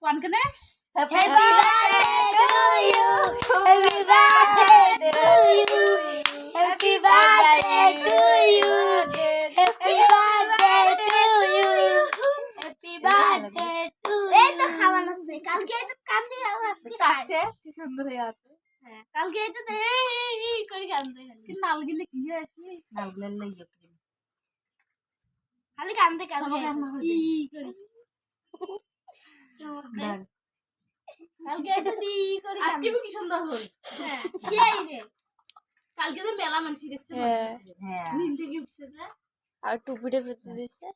কোন কেনে Happy birthday to you. Happy birthday to you. Happy birthday to you. Happy birthday to you. Happy birthday to you. এই তো খাওয়ান আছে কালকে তো কান্দে আজকে কাছে কি সুন্দর হয়ে আছে হ্যাঁ কালকে তো এই করে কান্দে কি নাল গিলে কি হয় আসলে নাল গিলে লইও কি খালি কান্দে কালকে সবাই রান্না করে করে ডাল কালকে তো দি করে আজকে কি সুন্দর হল হ্যাঁ সেই রে কালকে তো মেলা মানসি দেখছে হ্যাঁ নিম থেকে উঠছে যে আর টুপিটা ফেলতে দিছে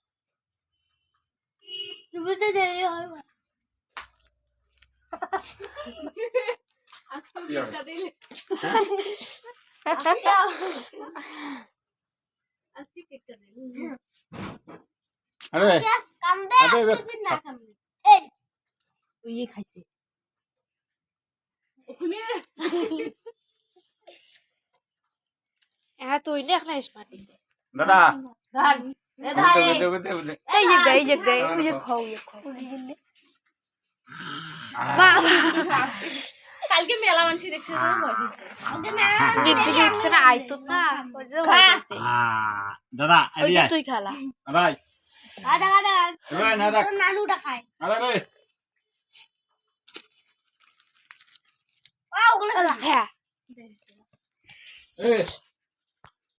তুমি তো দেরি হয় আজকে কেকটা দিলে আজকে কেকটা দিলে আরে কান্দে আজকে না কান্দে এই ওই খাইছে ওখানে তুই না এখন স্মার্ট দাদা ধান এ ধারে এই যে দে ওই যে খাও কালকে মেলা মানসি দেখছে তো কালকে মেলা জিদ্দি উঠছে না আইতো না ওই যে হইছে দাদা ওই আইডিয়া তুই খালা ভাই আদা আদা ভাই না দেখ নানুটা খায় আরে রে ওগুলো হ্যাঁ এ